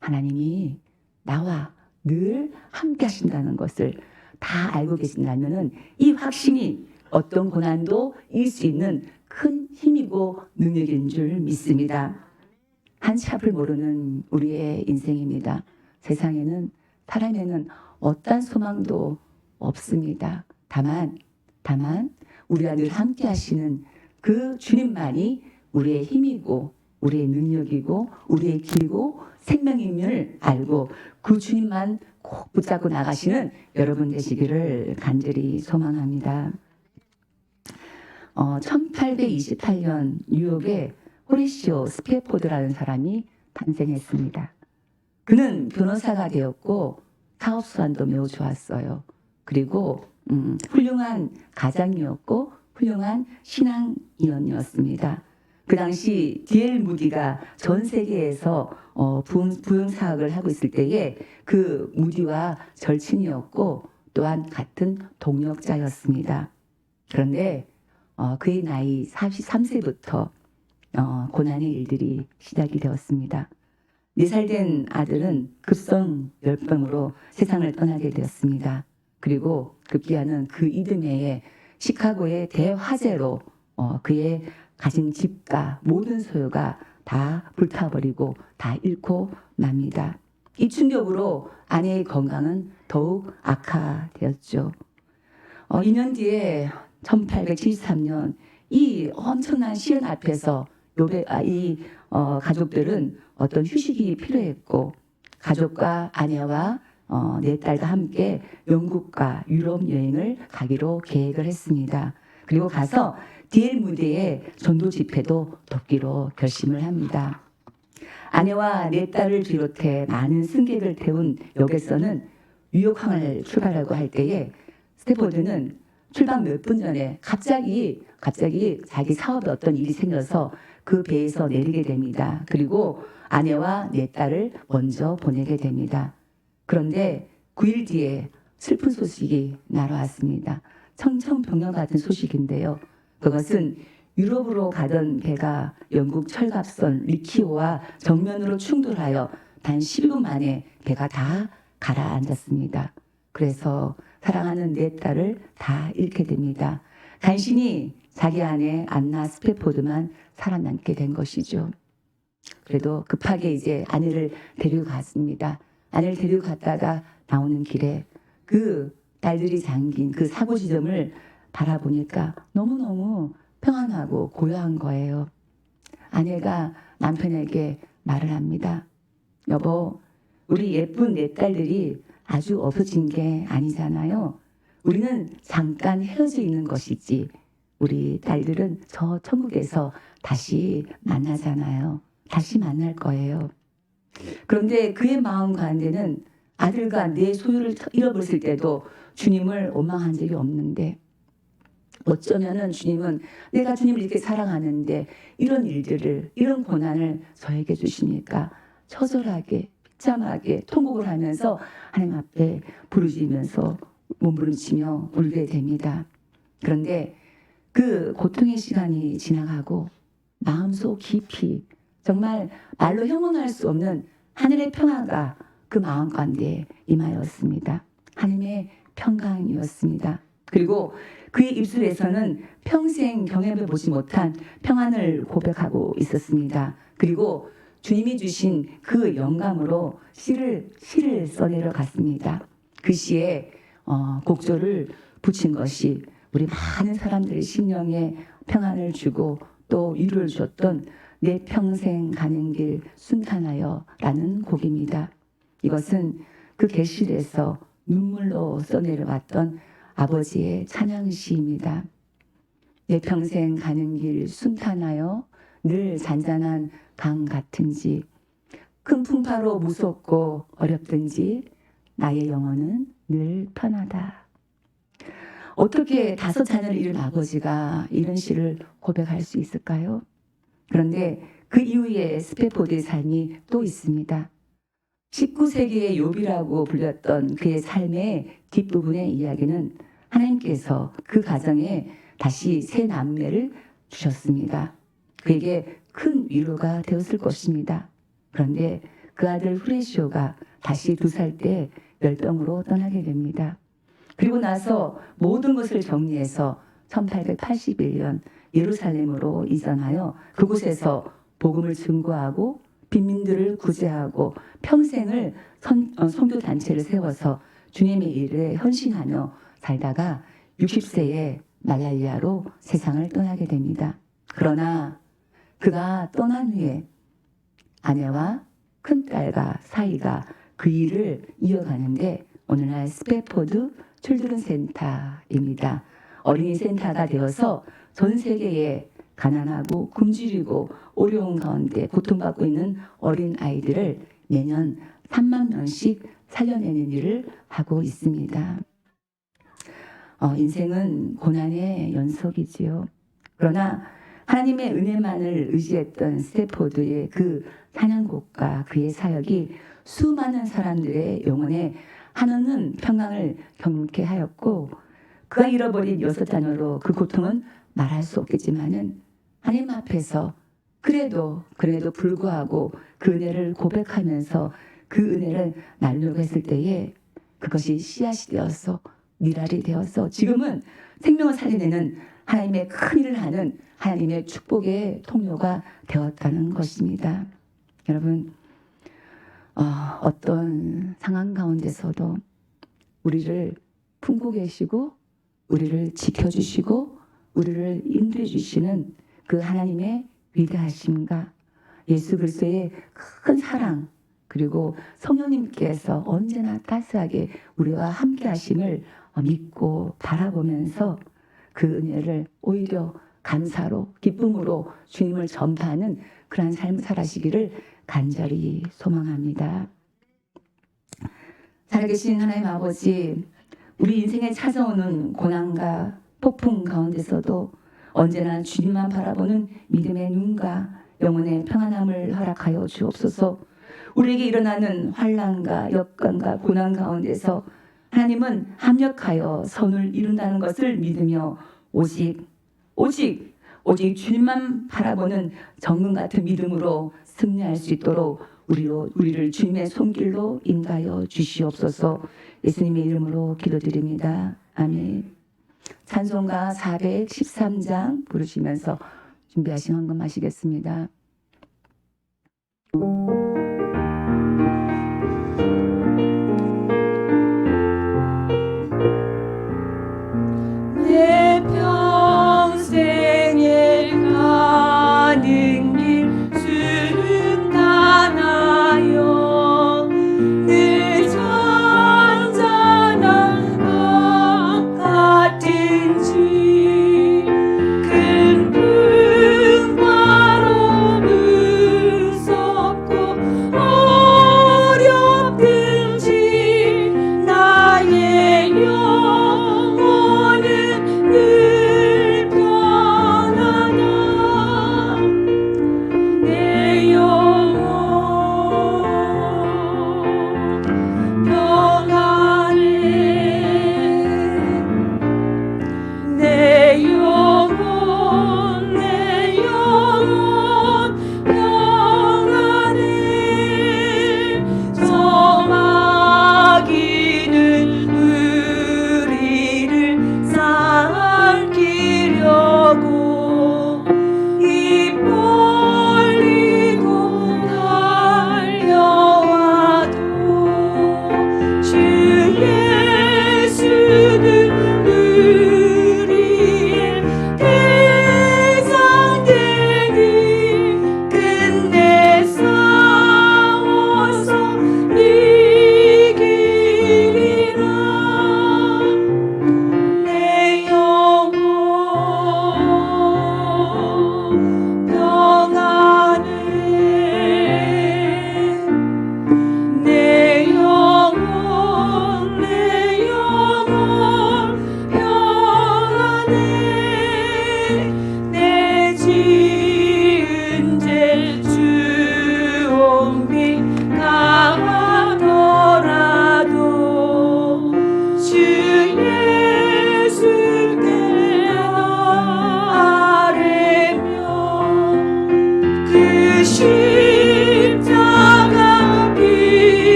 하나님이 나와 늘 함께 하신다는 것을 다 알고 계신다면 이 확신이 어떤 고난도 이길 수 있는 큰 힘이고 능력인 줄 믿습니다. 한치 앞을 모르는 우리의 인생입니다. 세상에는, 사람에는 어떤 소망도 없습니다. 다만 우리와 늘 함께 하시는 그 주님만이 우리의 힘이고 우리의 능력이고 우리의 길이고 생명임을 알고 그 주님만 꼭 붙잡고 나가시는 여러분 되시기를 간절히 소망합니다. 1828년 뉴욕에 호리시오 스패포드라는 사람이 탄생했습니다. 그는 변호사가 되었고 사업 수완도 매우 좋았어요. 그리고 훌륭한 가장이었고 훌륭한 신앙인이었습니다. 그 당시 D.L. 무디가 전 세계에서 부흥 사역을 하고 있을 때에 그 무디와 절친이었고 또한 같은 동역자였습니다. 그런데 그의 나이 43세부터 고난의 일들이 시작이 되었습니다. 4살 된 아들은 급성 열병으로 세상을 떠나게 되었습니다. 그리고 급기야는 그 이듬해에 시카고의 대화재로 그의 가진 집과 모든 소유가 다 불타버리고 다 잃고 맙니다. 이 충격으로 아내의 건강은 더욱 악화되었죠. 2년 뒤에 1873년 이 엄청난 시련 앞에서 이 가족들은 어떤 휴식이 필요했고 가족과 아내와 4딸과 함께 영국과 유럽 여행을 가기로 계획을 했습니다. 그리고 가서 D.L. 무디의 전도 집회도 돕기로 결심을 합니다. 아내와 4딸을 비롯해 많은 승객을 태운 역에서는 뉴욕항을 출발하고 할 때에 스태포드는 출발 몇 분 전에 갑자기 자기 사업에 어떤 일이 생겨서 그 배에서 내리게 됩니다. 그리고 아내와 4딸을 먼저 보내게 됩니다. 그런데 9일 뒤에 슬픈 소식이 날아왔습니다. 청천벽력 같은 소식인데요. 그것은 유럽으로 가던 배가 영국 철갑선 리키오와 정면으로 충돌하여 단 12분 만에 배가 다 가라앉았습니다. 그래서 사랑하는 4딸을 다 잃게 됩니다. 간신히 자기 아내 안나 스패포드만 살아남게 된 것이죠. 그래도 급하게 이제 아내를 데리고 갔습니다. 아내를 데리고 갔다가 나오는 길에 그 딸들이 잠긴 그 사고 지점을 바라보니까 너무너무 평안하고 고요한 거예요. 아내가 남편에게 말을 합니다. 여보, 우리 예쁜 4딸들이 아주 없어진 게 아니잖아요. 우리는 잠깐 헤어져 있는 것이지. 우리 딸들은 저 천국에서 다시 만나잖아요. 다시 만날 거예요. 그런데 그의 마음 가운데는 아들과 내 소유를 잃어버렸을 때도 주님을 원망한 적이 없는데 어쩌면은 주님은 내가 주님을 이렇게 사랑하는데 이런 일들을 이런 고난을 저에게 주시니까 처절하게 비참하게 통곡을 하면서 하나님 앞에 부르짖으면서 몸부림치며 울게 됩니다. 그런데 그 고통의 시간이 지나가고 마음속 깊이 정말 말로 형언할 수 없는 하늘의 평화가 그 마음 가운데 임하였습니다. 하나님의 평강이었습니다. 그리고 그의 입술에서는 평생 경험해 보지 못한 평안을 고백하고 있었습니다. 그리고 주님이 주신 그 영감으로 시를 써내려 갔습니다. 그 시에 곡조를 붙인 것이 우리 많은 사람들의 심령에 평안을 주고 또 위로를 줬던 내 평생 가는 길 순탄하여 라는 곡입니다. 이것은 그 계실에서 눈물로 써내려왔던 아버지의 찬양시입니다. 내 평생 가는 길 순탄하여 늘 잔잔한 강 같은지 큰 풍파로 무섭고 어렵든지 나의 영혼은 늘 편하다. 어떻게 5 자녀를 잃은 아버지가 이런 시를 고백할 수 있을까요? 그런데 그 이후에 스패포드의 삶이 또 있습니다. 19세기의 욥이라고 불렸던 그의 삶의 뒷부분의 이야기는 하나님께서 그 가정에 다시 새 남매를 주셨습니다. 그에게 큰 위로가 되었을 것입니다. 그런데 그 아들 후레시오가 다시 2살 때 열병으로 떠나게 됩니다. 그리고 나서 모든 것을 정리해서 1881년 예루살렘으로 이전하여 그곳에서 복음을 증거하고 빈민들을 구제하고 평생을 선교단체를 세워서 주님의 일에 헌신하며 살다가 60세에 말라리아로 세상을 떠나게 됩니다. 그러나 그가 떠난 후에 아내와 큰딸과 사이가 그 일을 이어가는데 오늘날 스페포드 칠드런 센터입니다. 어린이 센터가 되어서 전 세계에 가난하고 굶주리고 어려운 가운데 고통받고 있는 어린 아이들을 매년 3만 명씩 살려내는 일을 하고 있습니다. 인생은 고난의 연속이지요. 그러나 하나님의 은혜만을 의지했던 스테포드의 그 찬양곡과 그의 사역이 수많은 사람들의 영혼에 한없는 평강을 경험케 하였고, 그가 잃어버린 6자녀로 그 고통은 말할 수 없겠지만은 하나님 앞에서 그래도 불구하고 그 은혜를 고백하면서 그 은혜를 나누려고 했을 때에 그것이 씨앗이 되어서 밀알이 되어서 지금은 생명을 살려내는 하나님의 큰 일을 하는 하나님의 축복의 통로가 되었다는 것입니다. 여러분, 어떤 상황 가운데서도 우리를 품고 계시고 우리를 지켜주시고 우리를 인도해 주시는 그 하나님의 위대하심과 예수 그리스도의 큰 사랑, 그리고 성령님께서 언제나 따스하게 우리와 함께 하심을 믿고 바라보면서 그 은혜를 오히려 감사로 기쁨으로 주님을 전파하는 그러한 삶을 살아시기를 간절히 소망합니다. 살아계신 하나님 아버지, 우리 인생에 찾아오는 고난과 폭풍 가운데서도 언제나 주님만 바라보는 믿음의 눈과 영혼의 평안함을 허락하여 주옵소서. 우리에게 일어나는 환난과 역간과 고난 가운데서 하나님은 합력하여 선을 이룬다는 것을 믿으며 오직 주님만 바라보는 정금 같은 믿음으로 승리할 수 있도록 우리를 주님의 손길로 인도하여 주시옵소서. 예수님의 이름으로 기도드립니다. 아멘. 찬송가 413장 부르시면서 준비하신 헌금 하시겠습니다. 내 평생에 가는 길 순탄하여 늘 잔잔한 것 같은지 큰 풍파로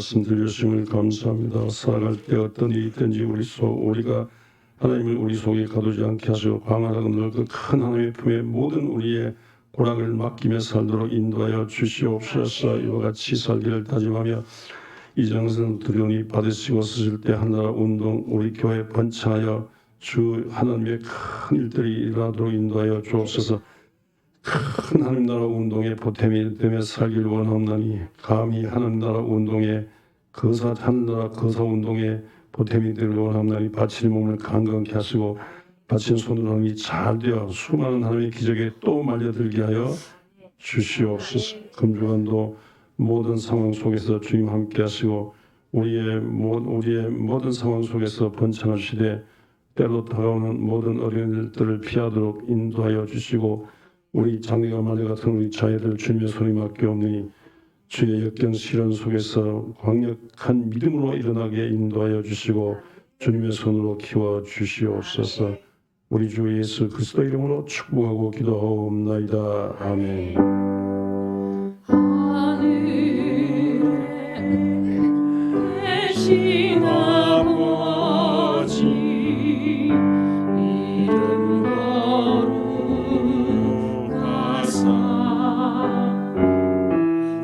말씀 들려주심을 감사합니다. 살아갈 때 어떤 일이 있든지 우리가 하나님을 우리 속에 가두지 않게 하시고 광활하고 넓고 큰 하나님의 품에 모든 우리의 고락을 맡기며 살도록 인도하여 주시옵소서. 이와 같이 살기를 다짐하며 이정선 두려움이 받으시고 쓰실 때 하나라 운동 우리 교회 번창하여 주 하나님의 큰 일들이 일어나도록 인도하여 주옵소서. 큰 하나님 나라 운동의 보탬이 되며 살길 원하옵나니 감히 하나님 나라 운동의 하나님 나라 거사 운동의 보탬이 되길 원하옵나니 바친 몸을 강건케 하시고 바친 손으로 하는 잘 되어 수많은 하나님의 기적에 또 말려들게 하여 주시옵소서. 금주간도 모든 상황 속에서 주님 함께 하시고 우리의 모든 상황 속에서 번창하시되 때로 다가오는 모든 어려운 일들을 피하도록 인도하여 주시고 우리 장래가 말려 같은 우리 자녀들 주님의 손에 맡겨옵니 주의 역경 시련 속에서 강력한 믿음으로 일어나게 인도하여 주시고 주님의 손으로 키워 주시옵소서. 우리 주 예수 그리스도 이름으로 축복하고 기도하옵나이다. 아멘. 하늘에 계신 아버지 이름 거룩하사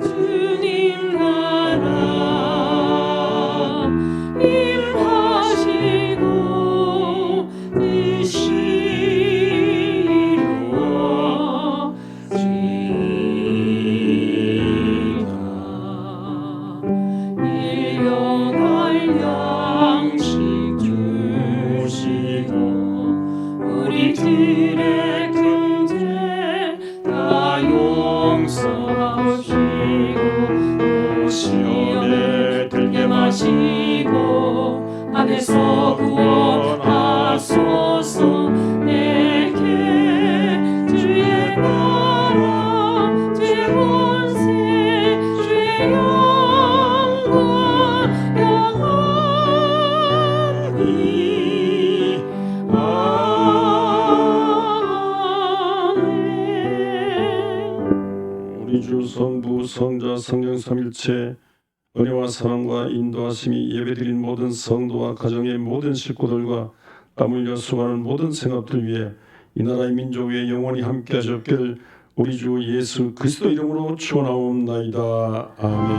주님 나라 임하시고 뜻이 일용할 양식 주시고 우리들의 큰죄 다 용서하시고 또 시험에 들게 마시고 안에서 구원하소서. 내게 주의 나라 주의 권세 주의 영광 영원히 아멘. 우리 주 성부 성자 성령 삼일체 은혜와 사랑과 인도하심이 예배드린 모든 성도와 가정의 모든 식구들과 땀 흘려 수고하는 모든 생업들 위해 이 나라의 민족 위에 영원히 함께 하셨기를 우리 주 예수 그리스도 이름으로 축원하옵나이다. 아멘.